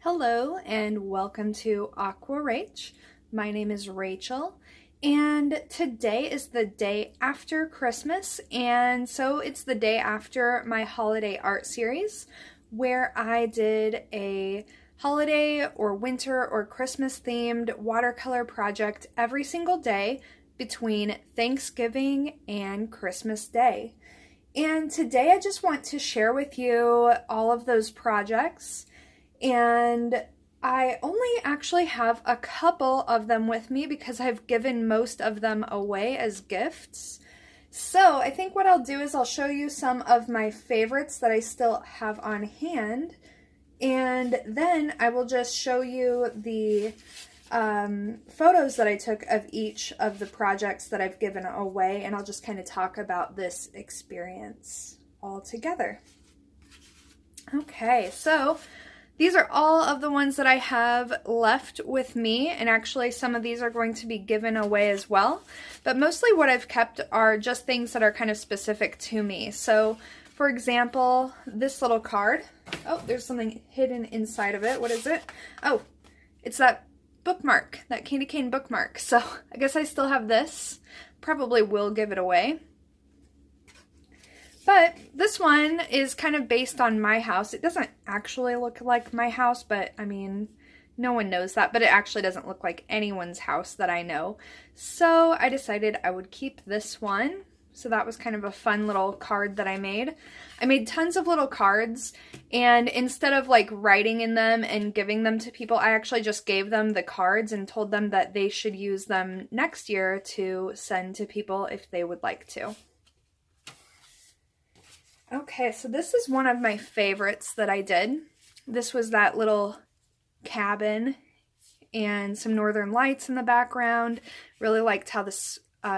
Hello and welcome to RachAquarelle. My name is Rachel and today is the day after Christmas, and so it's the day after my holiday art series where I did a holiday or winter or Christmas themed watercolor project every single day between Thanksgiving and Christmas Day. And today I just want to share with you all of those projects. And I only actually have a couple of them with me because I've given most of them away as gifts. So I think what I'll do is I'll show you some of my favorites that I still have on hand. And then I will just show you the photos that I took of each of the projects that I've given away. And I'll just kind of talk about this experience all together. Okay, so these are all of the ones that I have left with me, and actually some of these are going to be given away as well. But mostly what I've kept are just things that are kind of specific to me. So, for example, this little card. Oh, there's something hidden inside of it. What is it? Oh, it's that bookmark, that candy cane bookmark. So I guess I still have this. Probably will give it away. But this one is kind of based on my house. It doesn't actually look like my house, but I mean, no one knows that, but it actually doesn't look like anyone's house that I know. So I decided I would keep this one. So that was kind of a fun little card that I made. I made tons of little cards, and instead of like writing in them and giving them to people, I actually just gave them the cards and told them that they should use them next year to send to people if they would like to. Okay, so this is one of my favorites that I did. This was that little cabin and some northern lights in the background. Really liked how the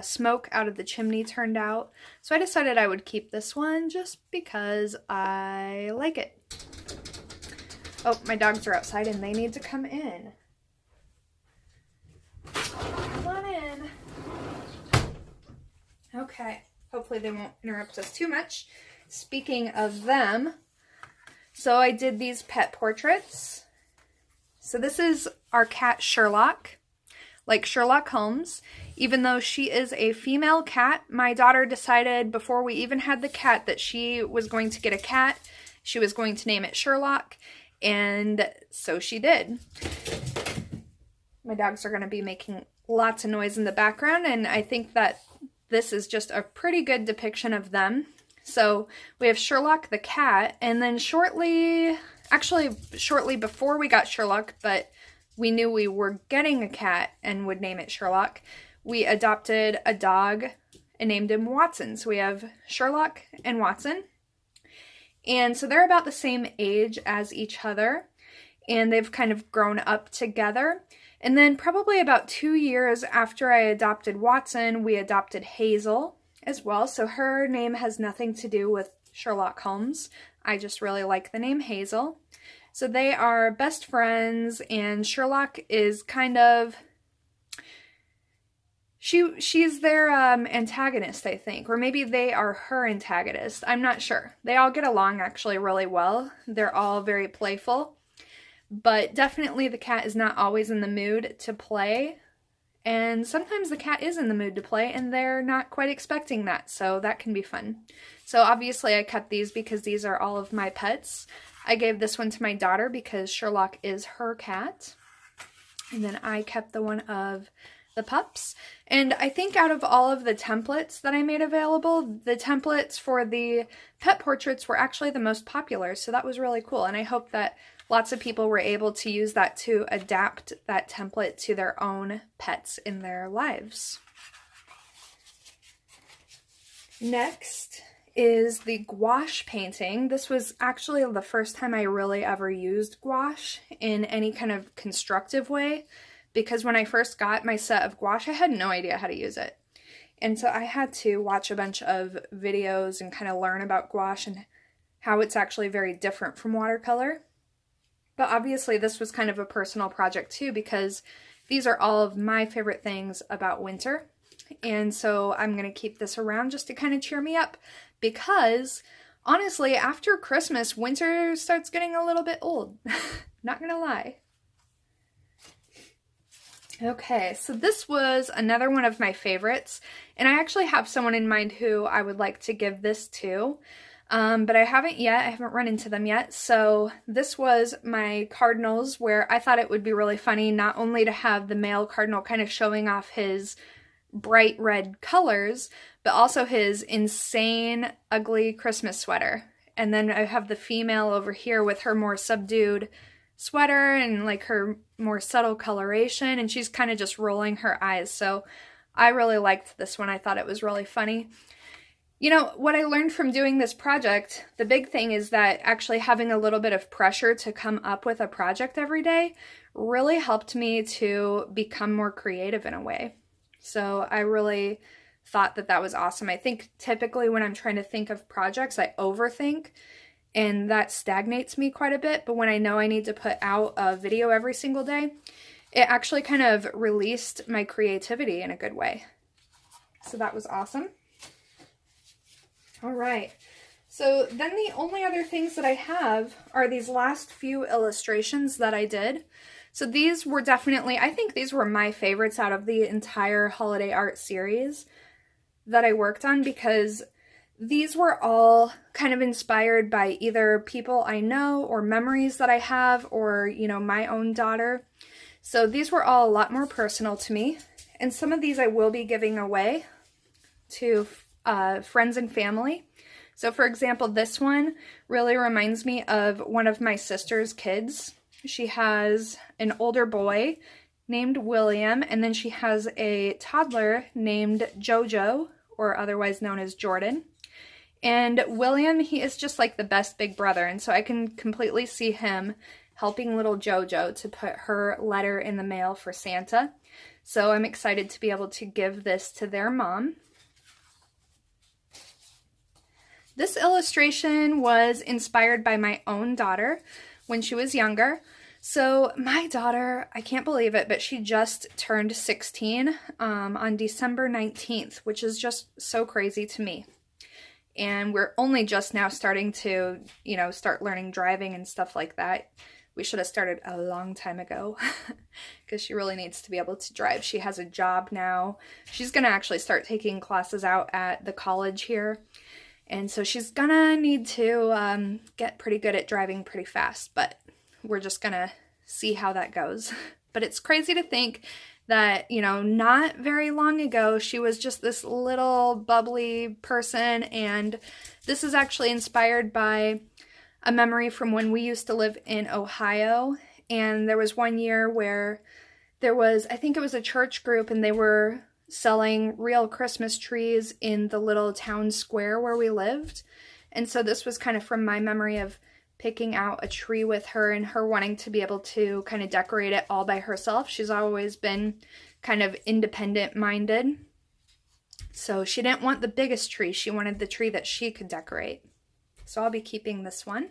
smoke out of the chimney turned out. So I decided I would keep this one just because I like it. Oh, my dogs are outside and they need to come in. Come on in. Okay, hopefully they won't interrupt us too much. Speaking of them, so I did these pet portraits. So this is our cat Sherlock, like Sherlock Holmes. Even though she is a female cat, my daughter decided before we even had the cat that she was going to get a cat. She was going to name it Sherlock, and so she did. My dogs are going to be making lots of noise in the background, and I think that this is just a pretty good depiction of them. So we have Sherlock the cat, and then shortly before we got Sherlock, but we knew we were getting a cat and would name it Sherlock, we adopted a dog and named him Watson. So we have Sherlock and Watson. And so they're about the same age as each other, and they've kind of grown up together. And then probably about 2 years after I adopted Watson, we adopted Hazel as well. So her name has nothing to do with Sherlock Holmes. I just really like the name Hazel. So they are best friends, and Sherlock is kind of, she's their antagonist, I think, or maybe they are her antagonist. I'm not sure. They all get along actually really well. They're all very playful, but definitely the cat is not always in the mood to play. And sometimes the cat is in the mood to play and they're not quite expecting that, so that can be fun. So obviously I kept these because these are all of my pets. I gave this one to my daughter because Sherlock is her cat. And then I kept the one of the pups. And I think out of all of the templates that I made available, the templates for the pet portraits were actually the most popular, so that was really cool. And I hope that lots of people were able to use that to adapt that template to their own pets in their lives. Next is the gouache painting. This was actually the first time I really ever used gouache in any kind of constructive way, because when I first got my set of gouache, I had no idea how to use it. And so I had to watch a bunch of videos and kind of learn about gouache and how it's actually very different from watercolor. But obviously this was kind of a personal project too, because these are all of my favorite things about winter. And so I'm going to keep this around just to kind of cheer me up, because honestly, after Christmas, winter starts getting a little bit old. Not gonna lie. Okay, so this was another one of my favorites, and I actually have someone in mind who I would like to give this to, but I haven't yet. I haven't run into them yet. So this was my cardinals, where I thought it would be really funny not only to have the male cardinal kind of showing off his bright red colors, but also his insane, ugly Christmas sweater. And then I have the female over here with her more subdued sweater and like her more subtle coloration, and she's kind of just rolling her eyes. So I really liked this one. I thought it was really funny. You know, what I learned from doing this project, the big thing is that actually having a little bit of pressure to come up with a project every day really helped me to become more creative in a way. So I really thought that that was awesome. I think typically when I'm trying to think of projects, I overthink, and that stagnates me quite a bit. But when I know I need to put out a video every single day, it actually kind of released my creativity in a good way. So that was awesome. All right. So then the only other things that I have are these last few illustrations that I did. So these were definitely, I think these were my favorites out of the entire holiday art series that I worked on, because these were all kind of inspired by either people I know or memories that I have, or, you know, my own daughter. So these were all a lot more personal to me. And some of these I will be giving away to friends and family. So for example, this one really reminds me of one of my sister's kids. She has an older boy named William, and then she has a toddler named Jojo, or otherwise known as Jordan. And William, he is just like the best big brother, and so I can completely see him helping little Jojo to put her letter in the mail for Santa. So I'm excited to be able to give this to their mom. This illustration was inspired by my own daughter when she was younger. So my daughter, I can't believe it, but she just turned 16 on December 19th, which is just so crazy to me. And we're only just now starting to, you know, start learning driving and stuff like that. We should have started a long time ago because she really needs to be able to drive. She has a job now. She's going to actually start taking classes out at the college here. And so she's going to need to get pretty good at driving pretty fast, but we're just going to see how that goes. But it's crazy to think that, you know, not very long ago, she was just this little bubbly person, and this is actually inspired by a memory from when we used to live in Ohio, and there was one year where there was, I think it was a church group, and they were selling real Christmas trees in the little town square where we lived, and so this was kind of from my memory of picking out a tree with her and her wanting to be able to kind of decorate it all by herself. She's always been kind of independent-minded. So she didn't want the biggest tree. She wanted the tree that she could decorate. So I'll be keeping this one.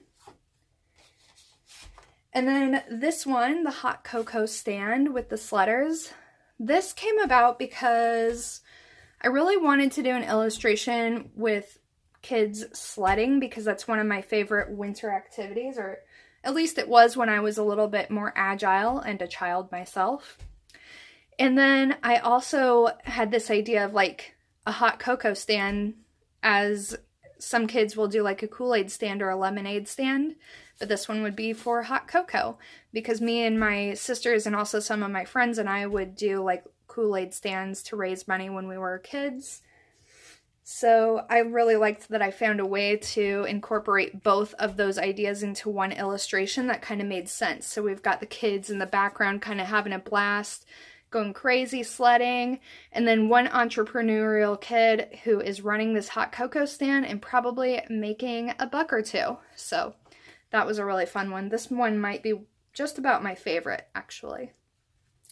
And then this one, the hot cocoa stand with the sledders. This came about because I really wanted to do an illustration with kids sledding, because that's one of my favorite winter activities, or at least it was when I was a little bit more agile and a child myself. And then I also had this idea of like a hot cocoa stand, as some kids will do like a Kool-Aid stand or a lemonade stand, but this one would be for hot cocoa, because me and my sisters and also some of my friends and I would do like Kool-Aid stands to raise money when we were kids. So I really liked that I found a way to incorporate both of those ideas into one illustration that kind of made sense. So we've got the kids in the background kind of having a blast, going crazy sledding, and then one entrepreneurial kid who is running this hot cocoa stand and probably making $1 or $2. So that was a really fun one. This one might be just about my favorite, actually.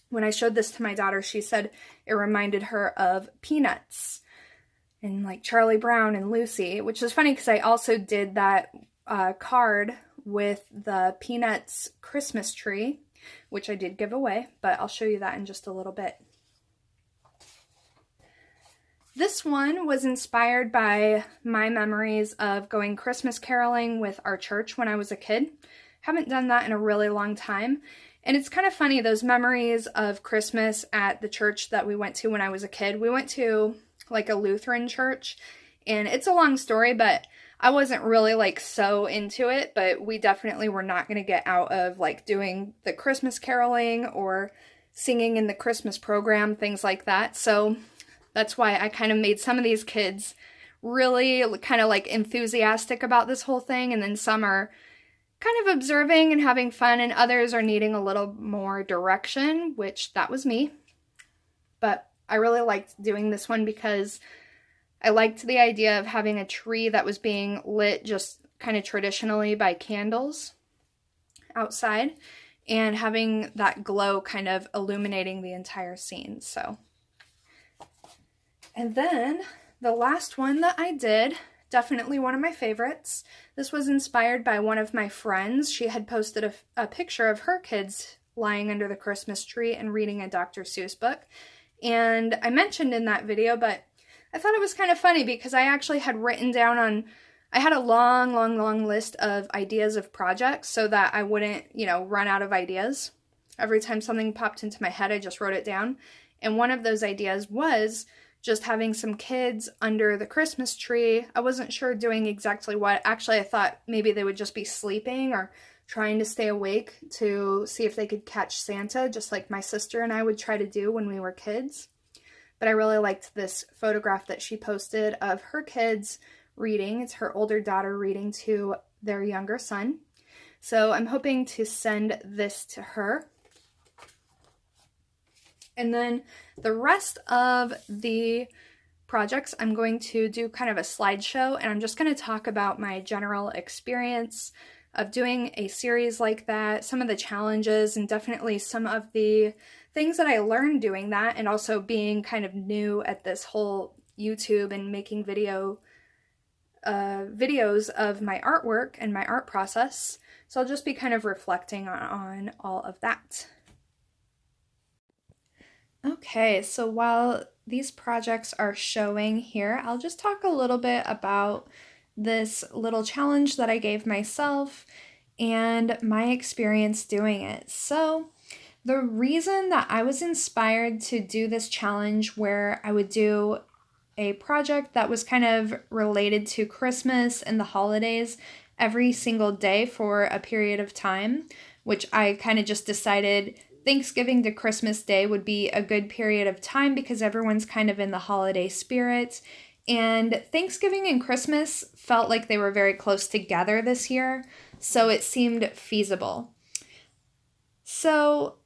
When I showed this to my daughter, she said it reminded her of Peanuts and like Charlie Brown and Lucy, which is funny because I also did that card with the Peanuts Christmas tree, which I did give away, but I'll show you that in just a little bit. This one was inspired by my memories of going Christmas caroling with our church when I was a kid. Haven't done that in a really long time. And it's kind of funny, those memories of Christmas at the church that we went to when I was a kid. We went to like a Lutheran church, and it's a long story, but I wasn't really like so into it, but we definitely were not going to get out of like doing the Christmas caroling or singing in the Christmas program, things like that. So that's why I kind of made some of these kids really kind of like enthusiastic about this whole thing, and then some are kind of observing and having fun, and others are needing a little more direction, which that was me. But I really liked doing this one because I liked the idea of having a tree that was being lit just kind of traditionally by candles outside, and having that glow kind of illuminating the entire scene. So, and then the last one that I did, definitely one of my favorites. This was inspired by one of my friends. She had posted a picture of her kids lying under the Christmas tree and reading a Dr. Seuss book. And I mentioned in that video, but I thought it was kind of funny because I actually had written down I had a long list of ideas of projects so that I wouldn't, run out of ideas. Every time something popped into my head, I just wrote it down. And one of those ideas was just having some kids under the Christmas tree. I wasn't sure doing exactly what. Actually, I thought maybe they would just be sleeping or trying to stay awake to see if they could catch Santa, just like my sister and I would try to do when we were kids. But I really liked this photograph that she posted of her kids reading. It's her older daughter reading to their younger son. So I'm hoping to send this to her. And then the rest of the projects, I'm going to do kind of a slideshow, and I'm just going to talk about my general experience of doing a series like that, some of the challenges, and definitely some of the things that I learned doing that, and also being kind of new at this whole YouTube and making videos of my artwork and my art process. So I'll just be kind of reflecting on all of that. Okay, so while these projects are showing here, I'll just talk a little bit about this little challenge that I gave myself and my experience doing it. So the reason that I was inspired to do this challenge where I would do a project that was kind of related to Christmas and the holidays every single day for a period of time, which I kind of just decided Thanksgiving to Christmas Day would be a good period of time because everyone's kind of in the holiday spirit. And Thanksgiving and Christmas felt like they were very close together this year, so it seemed feasible. So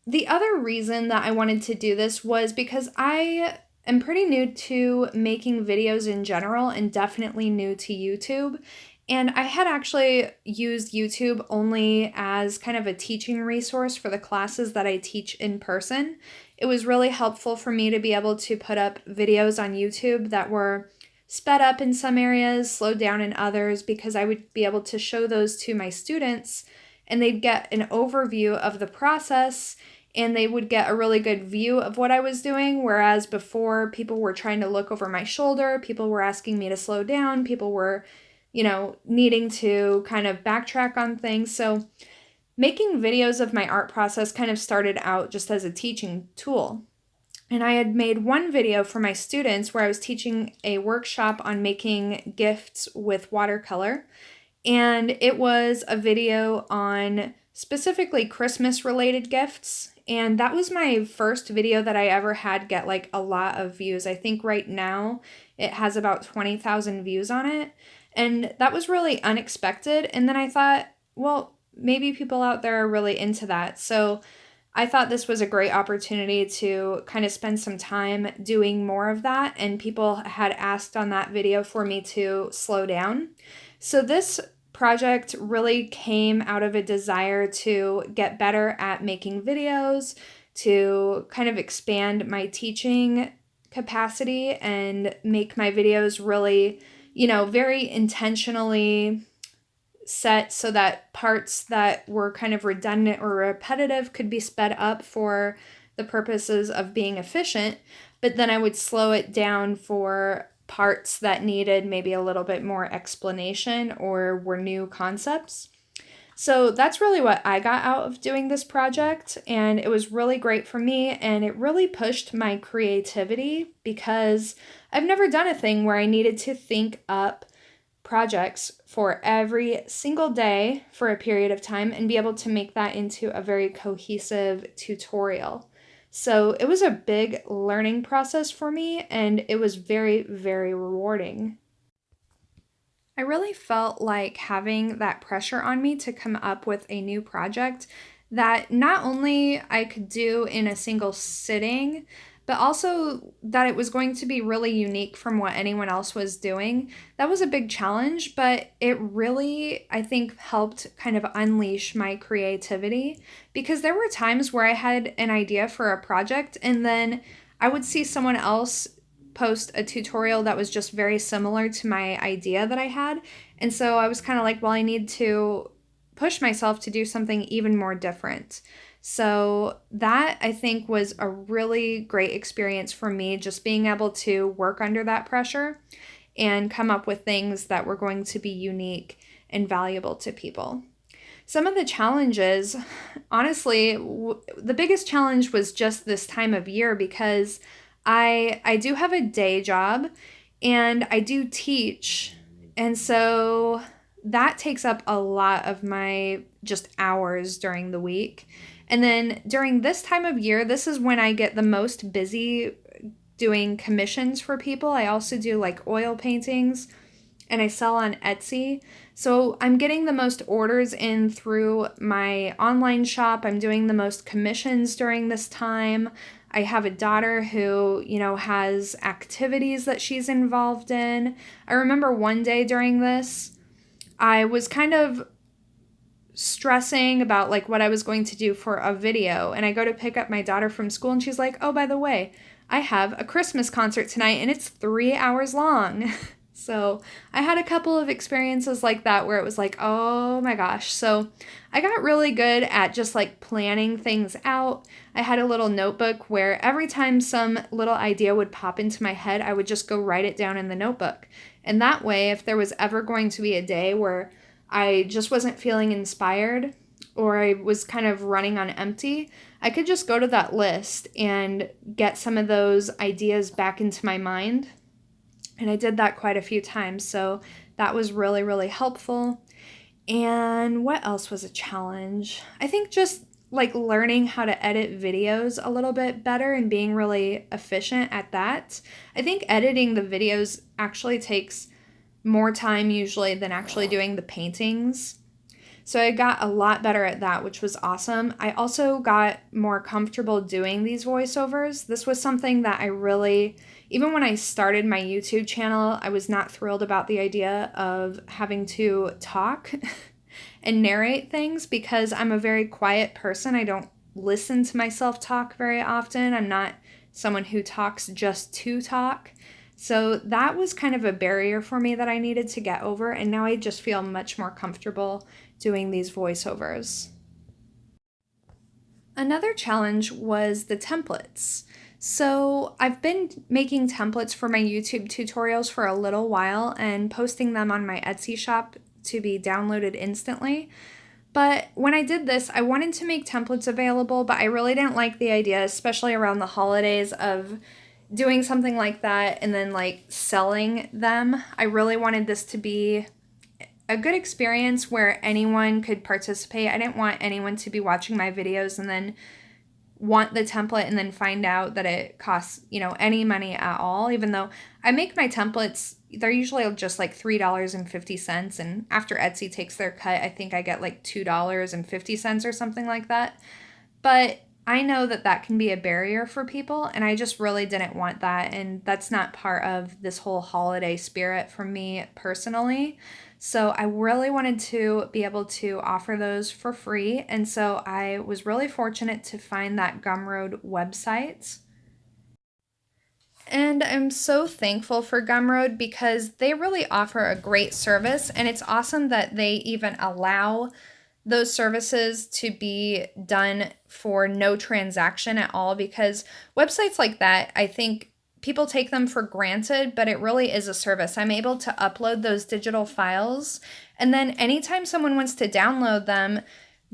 the other reason that I wanted to do this was because I am pretty new to making videos in general and definitely new to YouTube. And I had actually used YouTube only as kind of a teaching resource for the classes that I teach in person. It was really helpful for me to be able to put up videos on YouTube that were sped up in some areas, slowed down in others, because I would be able to show those to my students and they'd get an overview of the process and they would get a really good view of what I was doing. Whereas before, people were trying to look over my shoulder, people were asking me to slow down, people were needing to kind of backtrack on things. So making videos of my art process kind of started out just as a teaching tool. And I had made one video for my students where I was teaching a workshop on making gifts with watercolor. And it was a video on specifically Christmas related gifts. And that was my first video that I ever had get like a lot of views. I think right now it has about 20,000 views on it. And that was really unexpected. And then I thought, well, maybe people out there are really into that. So I thought this was a great opportunity to kind of spend some time doing more of that. And people had asked on that video for me to slow down. So this project really came out of a desire to get better at making videos, to kind of expand my teaching capacity and make my videos really very intentionally set so that parts that were kind of redundant or repetitive could be sped up for the purposes of being efficient, but then I would slow it down for parts that needed maybe a little bit more explanation or were new concepts. So that's really what I got out of doing this project, and it was really great for me, and it really pushed my creativity because I've never done a thing where I needed to think up projects for every single day for a period of time and be able to make that into a very cohesive tutorial. So it was a big learning process for me, and it was very, very rewarding. I really felt like having that pressure on me to come up with a new project that not only I could do in a single sitting, but also that it was going to be really unique from what anyone else was doing. That was a big challenge, but it really, I think, helped kind of unleash my creativity, because there were times where I had an idea for a project and then I would see someone else post a tutorial that was just very similar to my idea that I had. And so I was kind of like, well, I need to push myself to do something even more different. So that, I think, was a really great experience for me, just being able to work under that pressure and come up with things that were going to be unique and valuable to people. Some of the challenges, honestly, the biggest challenge was just this time of year, because I do have a day job and I do teach, and so that takes up a lot of my just hours during the week. And then during this time of year, this is when I get the most busy doing commissions for people. I also do like oil paintings and I sell on Etsy. So I'm getting the most orders in through my online shop. I'm doing the most commissions during this time. I have a daughter who, has activities that she's involved in. I remember one day during this, I was kind of stressing about like what I was going to do for a video, and I go to pick up my daughter from school and she's like, oh, by the way, I have a Christmas concert tonight and it's 3 hours long. So I had a couple of experiences like that where it was like, oh my gosh. So I got really good at just like planning things out. I had a little notebook where every time some little idea would pop into my head, I would just go write it down in the notebook. And that way, if there was ever going to be a day where I just wasn't feeling inspired or I was kind of running on empty, I could just go to that list and get some of those ideas back into my mind. And I did that quite a few times, so that was really, really helpful. And what else was a challenge? I think just like learning how to edit videos a little bit better and being really efficient at that. I think editing the videos actually takes more time usually than actually doing the paintings. So I got a lot better at that, which was awesome. I also got more comfortable doing these voiceovers. This was something that I really, even when I started my YouTube channel, I was not thrilled about the idea of having to talk and narrate things, because I'm a very quiet person. I don't listen to myself talk very often. I'm not someone who talks just to talk. So that was kind of a barrier for me that I needed to get over, and now I just feel much more comfortable doing these voiceovers. Another challenge was the templates. So I've been making templates for my YouTube tutorials for a little while and posting them on my Etsy shop to be downloaded instantly. But when I did this, I wanted to make templates available, but I really didn't like the idea, especially around the holidays, of doing something like that and then like selling them. I really wanted this to be a good experience where anyone could participate. I didn't want anyone to be watching my videos and then want the template and then find out that it costs, any money at all, even though I make my templates, they're usually just like $3.50, and after Etsy takes their cut, I think I get like $2.50 or something like that. But I know that that can be a barrier for people, and I just really didn't want that, and that's not part of this whole holiday spirit for me personally. So I really wanted to be able to offer those for free, and so I was really fortunate to find that Gumroad website. And I'm so thankful for Gumroad because they really offer a great service, and it's awesome that they even allow those services to be done for no transaction at all, because websites like that, I think people take them for granted, but it really is a service. I'm able to upload those digital files, and then anytime someone wants to download them,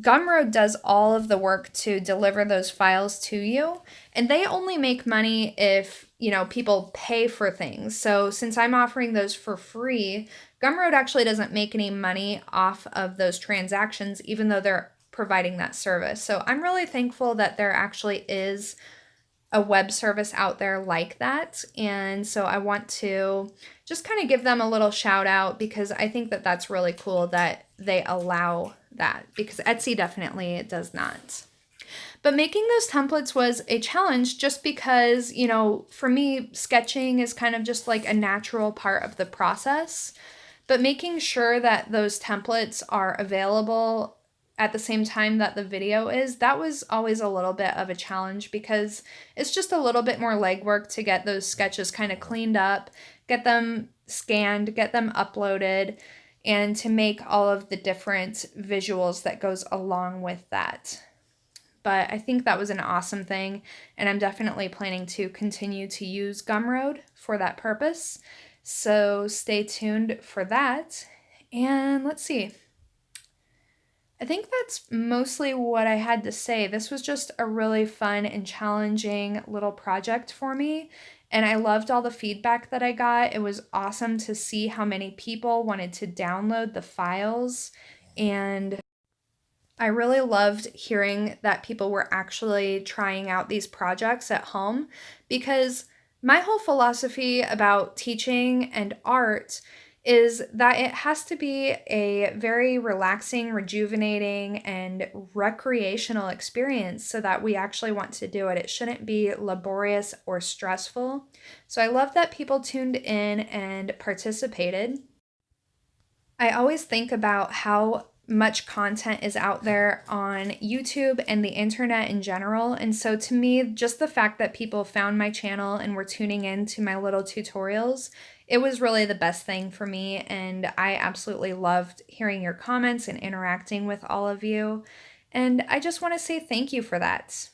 Gumroad does all of the work to deliver those files to you, and they only make money if, people pay for things. So since I'm offering those for free, Gumroad actually doesn't make any money off of those transactions, even though they're providing that service. So I'm really thankful that there actually is a web service out there like that. And so I want to just kind of give them a little shout out, because I think that that's really cool that they allow that, because Etsy definitely does not. But making those templates was a challenge, just because, for me, sketching is kind of just like a natural part of the process. But making sure that those templates are available at the same time that the video is, that was always a little bit of a challenge, because it's just a little bit more legwork to get those sketches kind of cleaned up, get them scanned, get them uploaded, and to make all of the different visuals that goes along with that. But I think that was an awesome thing, and I'm definitely planning to continue to use Gumroad for that purpose. So stay tuned for that. And let's see. I think that's mostly what I had to say. This was just a really fun and challenging little project for me, and I loved all the feedback that I got. It was awesome to see how many people wanted to download the files, and I really loved hearing that people were actually trying out these projects at home, because my whole philosophy about teaching and art is that it has to be a very relaxing, rejuvenating, and recreational experience so that we actually want to do it. It shouldn't be laborious or stressful. So I love that people tuned in and participated. I always think about how much content is out there on YouTube and the internet in general. And so to me, just the fact that people found my channel and were tuning in to my little tutorials, it was really the best thing for me. And I absolutely loved hearing your comments and interacting with all of you. And I just want to say thank you for that.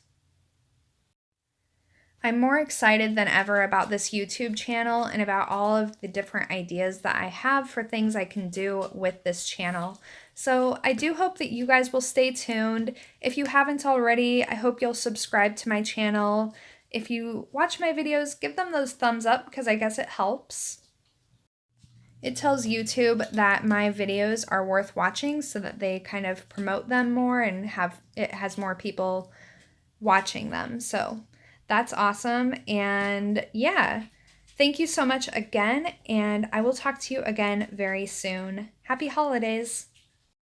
I'm more excited than ever about this YouTube channel and about all of the different ideas that I have for things I can do with this channel. So I do hope that you guys will stay tuned. If you haven't already, I hope you'll subscribe to my channel. If you watch my videos, give them those thumbs up, because I guess it helps. It tells YouTube that my videos are worth watching, so that they kind of promote them more and it has more people watching them. So that's awesome. And yeah, thank you so much again, and I will talk to you again very soon. Happy holidays.